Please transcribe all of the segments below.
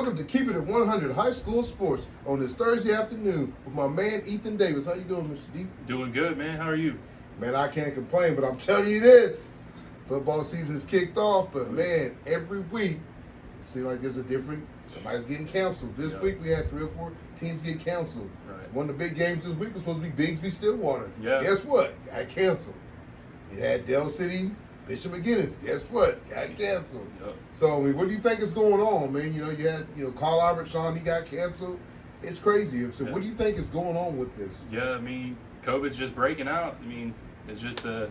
welcome to Keep It at 100 High School Sports on this Thursday afternoon with my man Ethan Davis. How you doing, Mr. D? Doing good, man. How are you? Man, I can't complain, but I'm telling you this. Football season is kicked off, but man, every week it seems like there's a different, somebody's getting canceled. This week we had 3 or 4 teams get canceled. Right. One of the big games this week was supposed to be Bigsby Stillwater. Yeah. Guess what? Got canceled. You had Dell City, Bishop McGinnis. Guess what? Got canceled. Yep. So, I mean, what do you think is going on, man? You know, you had, Carl Albert, Sean, he got canceled. It's crazy. So, what do you think is going on with this? Yeah, I mean, COVID's just breaking out. I mean, it's just the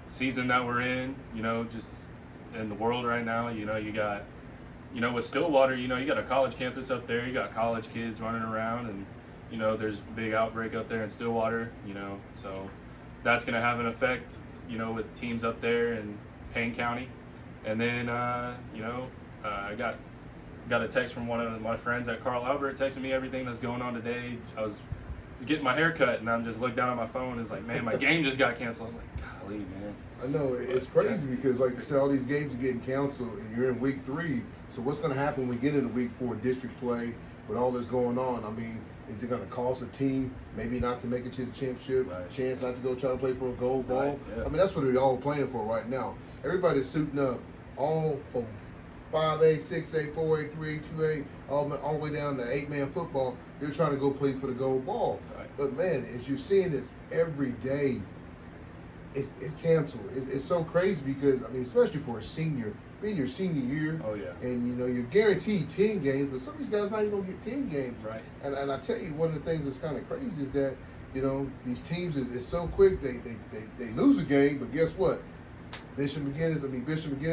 season that we're in, just in the world right now. You got, with Stillwater, you got a college campus up there. You got college kids running around, and, there's a big outbreak up there in Stillwater, So that's going to have an effect, with teams up there in Payne County. And then, I got a text from one of my friends at Carl Albert texting me everything that's going on today. I was getting my hair cut, and I'm just looked down at my phone, and it's like, man, my game just got canceled. I was like, golly, man. I know, it's crazy because, like you said, all these games are getting canceled, and you're in week 3. So what's going to happen when we get into week 4 district play with all this going on? I mean, is it going to cost a team maybe not to make it to the championship, chance not to go try to play for a gold ball? Right, yeah. I mean, that's what they're all playing for right now. Everybody's suiting up, all from 5A, 6A, 4A, 3A, 2A, all the way down to 8-man football. They're trying to go play for the gold ball. Right. But, man, as you're seeing this every day, it's canceled. It's so crazy because, I mean, especially for a senior, being your senior year. Oh, yeah. And, you're guaranteed 10 games, but some of these guys not even going to get 10 games. Right. And I tell you, one of the things that's kind of crazy is that, these teams is so quick, they lose a game, but guess what? Bishop McGinnis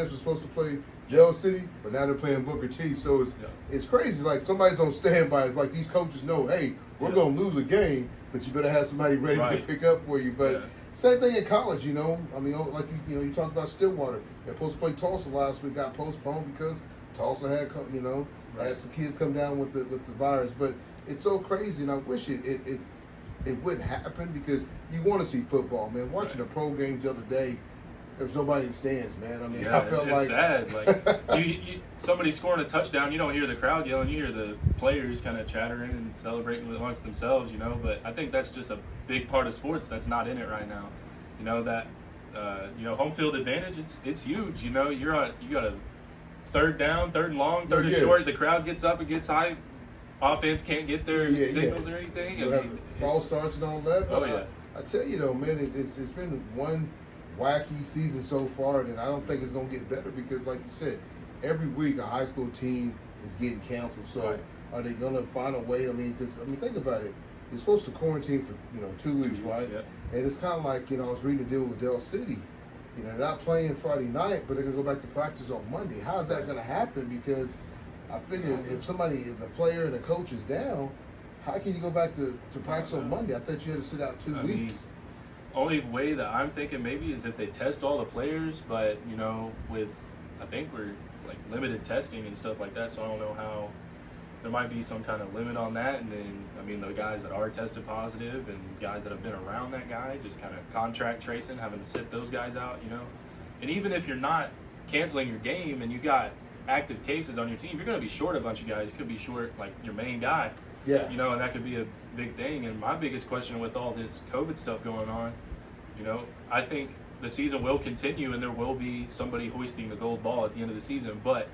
was supposed to play Dell City, but now they're playing Booker T. So it's crazy. Like somebody's on standby. It's like these coaches know, hey, we're going to lose a game, but you better have somebody ready to pick up for you. But same thing in college, I mean, like you talked about Stillwater. They're supposed to play Tulsa last week, got postponed because Tulsa had, had some kids come down with the virus. But it's so crazy, and I wish it wouldn't happen because you want to see football, man. Watching the pro games the other day, there was nobody in the stands, man. I mean, I felt it's sad. Like somebody scoring a touchdown, you don't hear the crowd yelling. You hear the players kind of chattering and celebrating amongst themselves, But I think that's just a big part of sports that's not in it right now. Home field advantage. It's huge. You got a third down, third and long, third and short. The crowd gets up and gets high. Offense can't get their signals or anything. False starts and all that. But yeah. I tell you though, man, it's been one wacky season so far, and I don't think it's going to get better because, like you said, every week a high school team is getting canceled. So are they going to find a way? Because think about it. You're supposed to quarantine for 2 weeks, right? Yeah. And it's kind of like I was reading a deal with Dell City. They're not playing Friday night, but they're going to go back to practice on Monday. How's that going to happen? Because I figure if a player and a coach is down, how can you go back to practice on Monday? I thought you had to sit out 2 weeks. Only way that I'm thinking maybe is if they test all the players, but I think we're like limited testing and stuff like that, so I don't know how there might be some kind of limit on that. And then the guys that are tested positive and guys that have been around that guy, just kind of contract tracing, having to sit those guys out, And even if you're not canceling your game and you got active cases on your team, you're going to be short a bunch of guys. You could be short like your main guy. Yeah. And that could be a big thing. And my biggest question with all this COVID stuff going on, I think the season will continue and there will be somebody hoisting the gold ball at the end of the season. But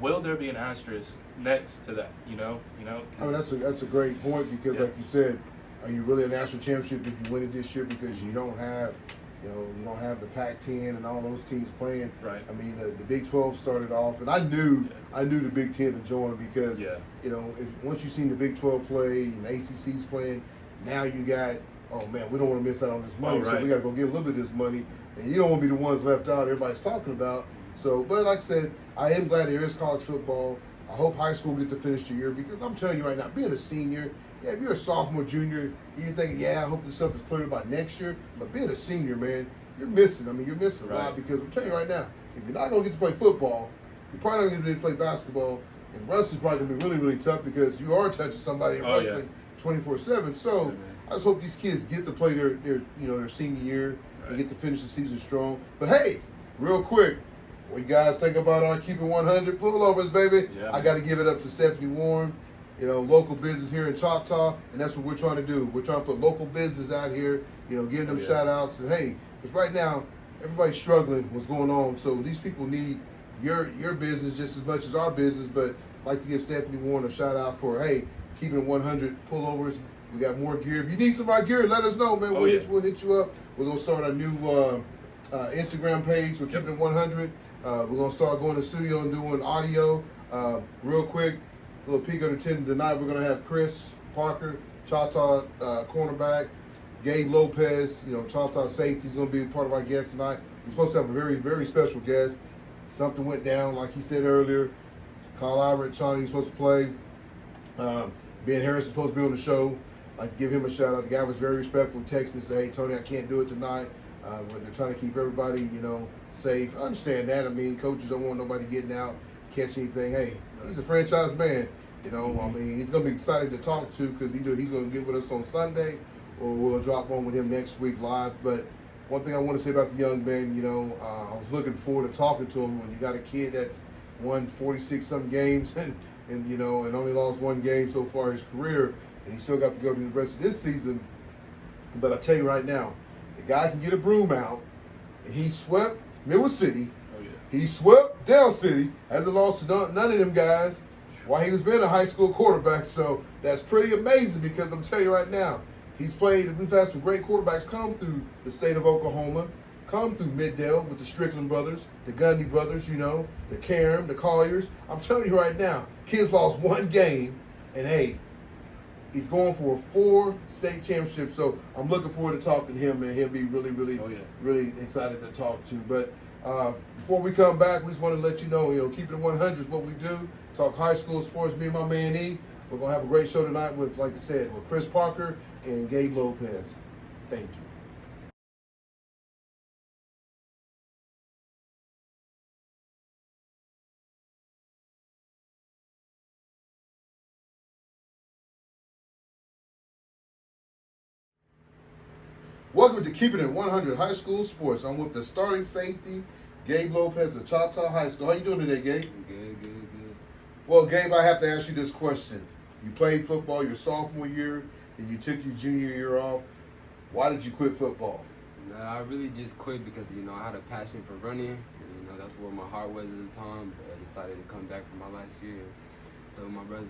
will there be an asterisk next to that? That's a great point because, like you said, are you really a national championship if you win it this year because you don't have you don't have the Pac-10 and all those teams playing. Right. I mean, the Big 12 started off, and I knew the Big 10 to join because, once you've seen the Big 12 play and the ACC's playing, now you got, oh, man, we don't want to miss out on this money, so we got to go get a little bit of this money. And you don't want to be the ones left out everybody's talking about. So, but like I said, I am glad there is college football. I hope high school get to finish the year because I'm telling you right now, being a senior, if you're a sophomore, junior, you're thinking, I hope this stuff is cleared by next year. But being a senior, man, you're missing. You're missing a lot because I'm telling you right now, if you're not going to get to play football, you're probably not going to get to play basketball. And wrestling's probably going to be really, really tough because you are touching somebody in wrestling 24/7. So I just hope these kids get to play their senior year and get to finish the season strong. But hey, real quick, What you guys think about our Keep It 100 pullovers, baby? Yeah. I got to give it up to Stephanie Warren, local business here in Choctaw, and that's what we're trying to do. We're trying to put local business out here, giving them shout outs. And hey, because right now, everybody's struggling what's going on. So these people need your business just as much as our business. But I'd like to give Stephanie Warren a shout out for, hey, Keeping It 100 pullovers. We got more gear. If you need some of our gear, let us know, man. We'll hit you up. We're going to start our new Instagram page. We're Keeping It 100. We're going to start going to the studio and doing audio. Real quick, a little peek under the tent tonight. We're going to have Chris Parker, Choctaw cornerback. Gabe Lopez, Choctaw safety, is going to be part of our guest tonight. We're supposed to have a very, very special guest. Something went down, like he said earlier. Carl Albert, Shawnee, was supposed to play. Ben Harris is supposed to be on the show. I'd like to give him a shout out. The guy was very respectful. Texted me and said, hey, Tony, I can't do it tonight. But they're trying to keep everybody, safe. I understand that. I mean, coaches don't want nobody getting out, catch anything. Hey, he's a franchise man. I mean, he's going to be excited to talk to because either he's going to get with us on Sunday or we'll drop one with him next week live. But one thing I want to say about the young man, I was looking forward to talking to him when you got a kid that's won 46-some games and only lost one game so far in his career, and he still got to go to the rest of this season. But I tell you right now, the guy can get a broom out, and he swept Middle City. Oh, yeah. He swept Dell City. Hasn't lost to none of them guys while he was being a high school quarterback. So that's pretty amazing because I'm telling you right now, we've had some great quarterbacks come through the state of Oklahoma, come through Middale with the Strickland brothers, the Gundy brothers, the Karam, the Colliers. I'm telling you right now, kids lost one game, and hey, he's going for 4 state championships. So I'm looking forward to talking to him, and he'll be really, really, really excited to talk to. But before we come back, we just want to let you know, Keeping It 100 is what we do. Talk high school sports, me and my man E. We're going to have a great show tonight with, like I said, with Chris Parker and Gabe Lopez. Thank you. Welcome to Keeping It 100 High School Sports. I'm with the starting safety, Gabe Lopez of Choctaw High School. How you doing today, Gabe? Good. Well, Gabe, I have to ask you this question. You played football your sophomore year, and you took your junior year off. Why did you quit football? I really just quit because, I had a passion for running. And, that's where my heart was at the time. But I decided to come back for my last year and play with my brothers.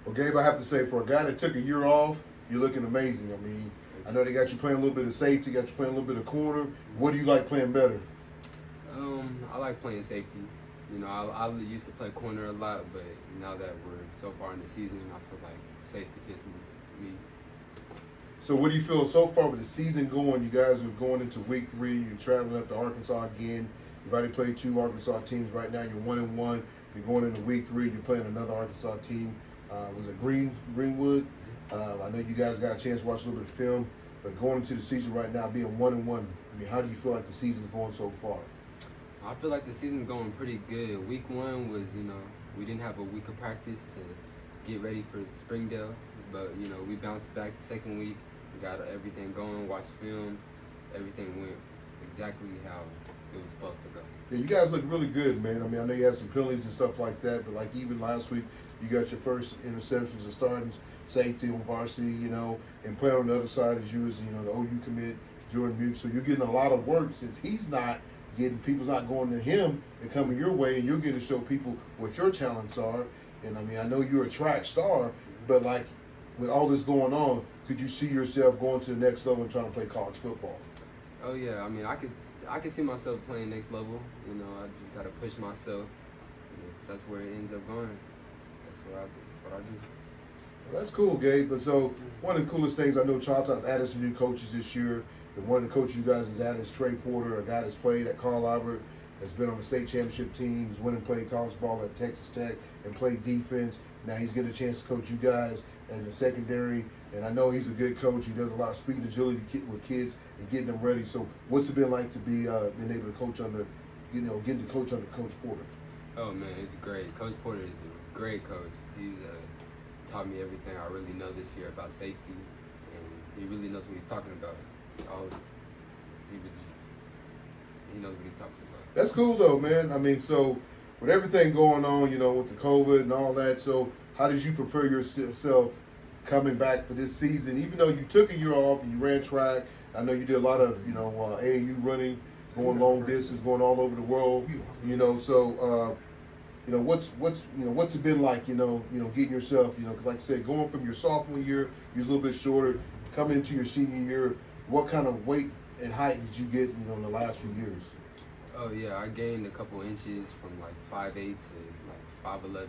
Well, Gabe, I have to say, for a guy that took a year off, you're looking amazing. I mean, I know they got you playing a little bit of safety, got you playing a little bit of corner. What do you like playing better? I like playing safety. I used to play corner a lot, but now that we're so far in the season, I feel like safety fits me. So what do you feel so far with the season going? You guys are going into week 3. You're traveling up to Arkansas again. You've already played 2 Arkansas teams right now. You're 1-1. You're going into week 3. You're playing another Arkansas team. Was it Greenwood? I know you guys got a chance to watch a little bit of film, but going into the season right now, being 1-1, I mean, how do you feel like the season's going so far? I feel like the season's going pretty good. Week 1 was, we didn't have a week of practice to get ready for Springdale, but, we bounced back the second week, got everything going, watched film, everything went exactly how it was supposed to go. Yeah, you guys look really good, man. I mean, I know you had some penalties and stuff like that, but like even last week, you got your first interceptions and starting safety on varsity, and playing on the other side as you as, the OU commit, Jordan Mute. So you're getting a lot of work since he's not people's not going to him and coming your way, and you're getting to show people what your talents are. And I mean, I know you're a track star, but like with all this going on, could you see yourself going to the next level and trying to play college football? Oh yeah, I mean, I could see myself playing next level. I just gotta push myself. If that's where it ends up going, that's what I do. Well, that's cool, Gabe. But so one of the coolest things, I know Choctaw's added some new coaches this year. And one of the coaches you guys has added is Trey Porter, a guy that's played at Carl Albert, has been on the state championship team, has went and played college ball at Texas Tech and played defense. Now he's getting a chance to coach you guys in the secondary. And I know he's a good coach. He does a lot of speed and agility with kids and getting them ready. So what's it been like to be being able to coach under, getting to coach under Coach Porter? Oh man, it's great. Coach Porter is a great coach. He's taught me everything I really know this year about safety, and he really knows what he's talking about. He knows what he's talking about. That's cool though, man. I mean, so with everything going on, with the COVID and all that, so how did you prepare yourself coming back for this season? Even though you took a year off and you ran track, I know you did a lot of, AAU running, going long distance, going all over the world, so, what's it been like, getting yourself, because like I said, going from your sophomore year, you was a little bit shorter, coming into your senior year, what kind of weight and height did you get, in the last few years? Oh yeah, I gained a couple inches from like 5'8" to like 5'11".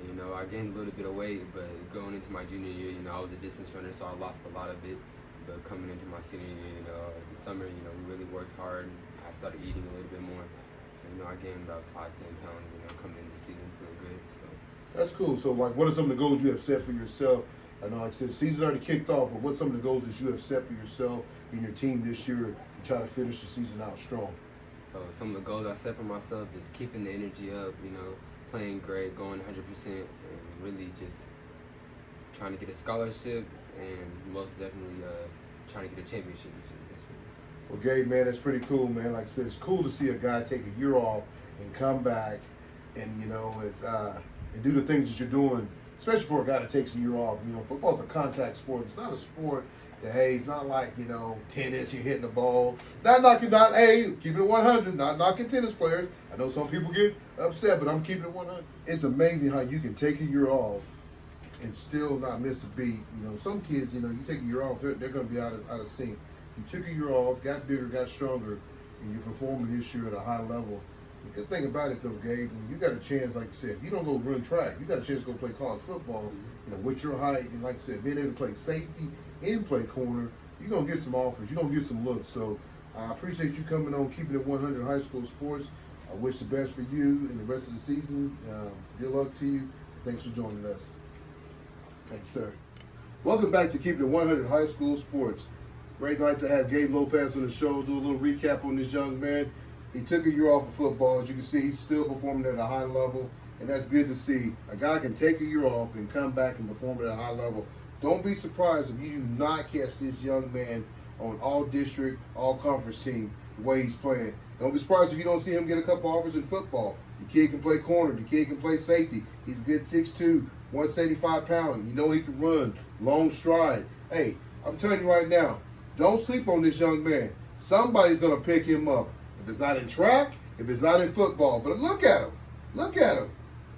And, I gained a little bit of weight, but going into my junior year, I was a distance runner, so I lost a lot of it. But coming into my senior year, the summer, we really worked hard. I started eating a little bit more. So, I gained about 5-10 pounds, coming into the season, feel good. So that's cool. So, like, what are some of the goals you have set for yourself? I know, like I said, the season's already kicked off, but what's some of the goals that you have set for yourself and your team this year to try to finish the season out strong? Some of the goals I set for myself is keeping the energy up, playing great, going 100%, and really just trying to get a scholarship and most definitely trying to get a championship this year. Well, Gabe, man, that's pretty cool, man. Like I said, it's cool to see a guy take a year off and come back and, it's and do the things that you're doing, especially for a guy that takes a year off. Football's a contact sport. It's not a sport that, hey, it's not like, tennis, you're hitting the ball. Keeping it 100, not knocking tennis players. I know some people get upset, but I'm keeping it 100. It's amazing how you can take a year off and still not miss a beat. Some kids, you take a year off, they're going to be out of sync. You took a year off, got bigger, got stronger, and you're performing this year at a high level. The good thing about it, though, Gabe, you got a chance, like you said, if you don't go run track, you got a chance to go play college football, with your height, and like I said, being able to play safety and play corner, you're going to get some offers, you're going to get some looks. So I appreciate you coming on, keeping it 100 high school sports. I wish the best for you and the rest of the season. Good luck to you. Thanks for joining us. Thanks, sir. Welcome back to Keeping It 100 High School Sports. Great night to have Gabe Lopez on the show. Do a little recap on this young man. He took a year off of football. As you can see, he's still performing at a high level, and that's good to see. A guy can take a year off and come back and perform at a high level. Don't be surprised if you do not catch this young man on all-district, all-conference team the way he's playing. Don't be surprised if you don't see him get a couple offers in football. The kid can play corner. The kid can play safety. He's a good 6'2", 175 pounds. He can run, long stride. Hey, I'm telling you right now, don't sleep on this young man. Somebody's going to pick him up. If it's not in track, if it's not in football. But look at him. Look at him.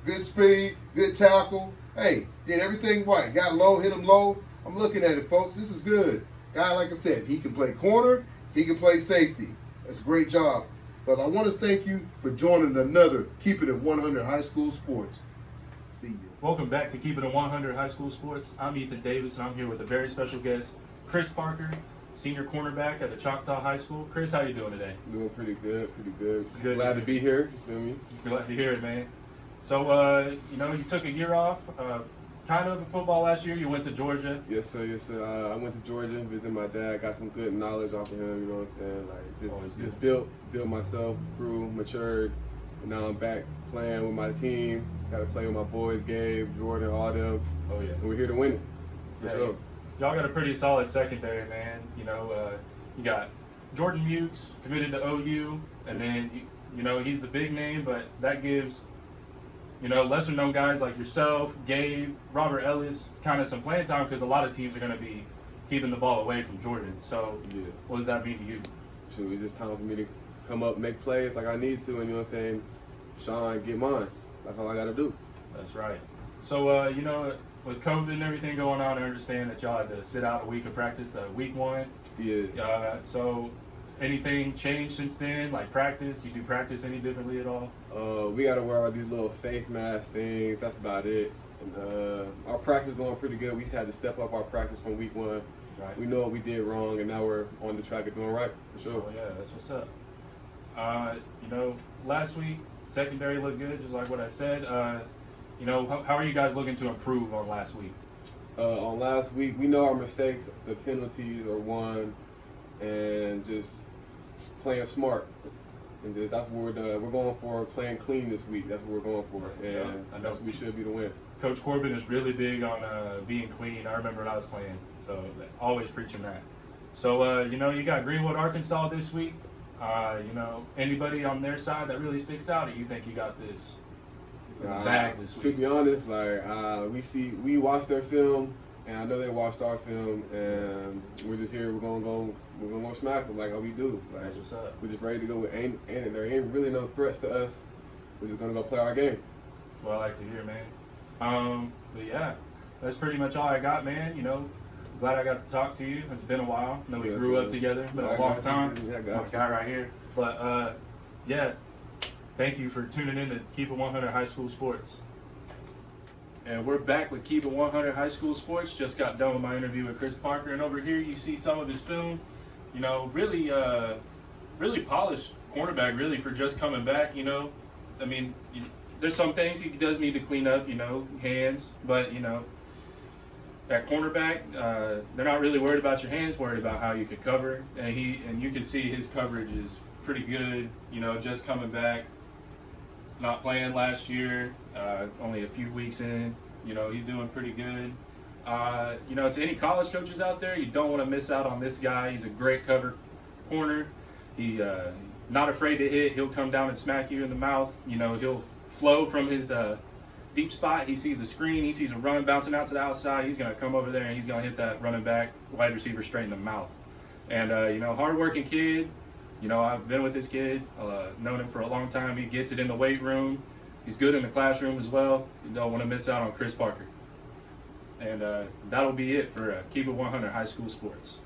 Good speed, good tackle. Hey, did everything right. Got low, hit him low. I'm looking at it, folks. This is good. Guy, like I said, he can play corner. He can play safety. That's a great job. But I want to thank you for joining another Keeping It 100 High School Sports. See you. Welcome back to Keeping It 100 High School Sports. I'm Ethan Davis, and I'm here with a very special guest, Chris Parker, senior cornerback at the Choctaw High School. Chris, how you doing today? Doing pretty good. Good. Glad to be here. You feel me? Glad to hear it, man. So, you took a year off, kind of football last year. You went to Georgia. Yes, sir. I went to Georgia, visited my dad, got some good knowledge off of him. You know what I'm saying? Like just built myself, grew, matured, and now I'm back playing with my team. Got to play with my boys, Gabe, Jordan, all them. Oh yeah. And we're here to win it. For sure. Y'all got a pretty solid secondary, man. You got Jordan Mukes committed to OU, and then he's the big name, but that gives lesser known guys like yourself, Gabe, Robert Ellis, kind of some playing time because a lot of teams are going to be keeping the ball away from Jordan. So, yeah. What does that mean to you? Sure, it's just time for me to come up, make plays like I need to, and you know what I'm saying, Sean, get mine. That's all I got to do. That's right. So, with COVID and everything going on, I understand that y'all had to sit out a week of practice, week one. Yeah. So, anything changed since then? Like practice? Do you do practice any differently at all? We got to wear all these little face mask things. That's about it. And our practice is going pretty good. We just had to step up our practice from week one. Right. We know what we did wrong, and now we're on the track of doing right, for sure. Oh, yeah, that's what's up. Last week, secondary looked good, just like what I said. How are you guys looking to improve on last week? On last week, we know our mistakes. The penalties are one, and just playing smart. And that's what we're going for. Playing clean this week. That's what we're going for, and that's what we should be to win. Coach Corbin is really big on being clean. I remember when I was playing, so always preaching that. So you got Greenwood, Arkansas this week. You know, anybody on their side that really sticks out, or you think you got this in the bag this week? To be honest, like we watched their film, and I know they watched our film, and we're just here. We're gonna go smack them like how we do. Like, That's what's up. we're just ready to go. And there ain't really no threats to us. We're just gonna go play our game. Well, I like to hear, man. But yeah, that's pretty much all I got, man. You know, glad I got to talk to you. It's been a while. I know we grew up together. It's been a long time. Yeah, I got My you. guy right here. But yeah, thank you for tuning in to Keep It 100 High School Sports. And we're back with Keep It 100 High School Sports. Just got done with my interview with Chris Parker, and over here you see some of his film. You know, really polished cornerback, really, for just coming back. You know, I mean, there's some things he does need to clean up. You know, hands, but you know, at cornerback, they're not really worried about your hands, worried about how you could cover. And you can see his coverage is pretty good. You know, just coming back, not playing last year, only a few weeks in. You know, he's doing pretty good. You know, to any college coaches out there, you don't want to miss out on this guy. He's a great cover corner. He not afraid to hit. He'll come down and smack you in the mouth. You know, he'll flow from his deep spot. He sees a screen. He sees a run bouncing out to the outside. He's going to come over there and he's going to hit that running back wide receiver straight in the mouth. And, you know, hardworking kid. You know, I've been with this kid, known him for a long time. He gets it in the weight room. He's good in the classroom as well. You don't want to miss out on Chris Parker. And that'll be it for Keep It 100 High School Sports.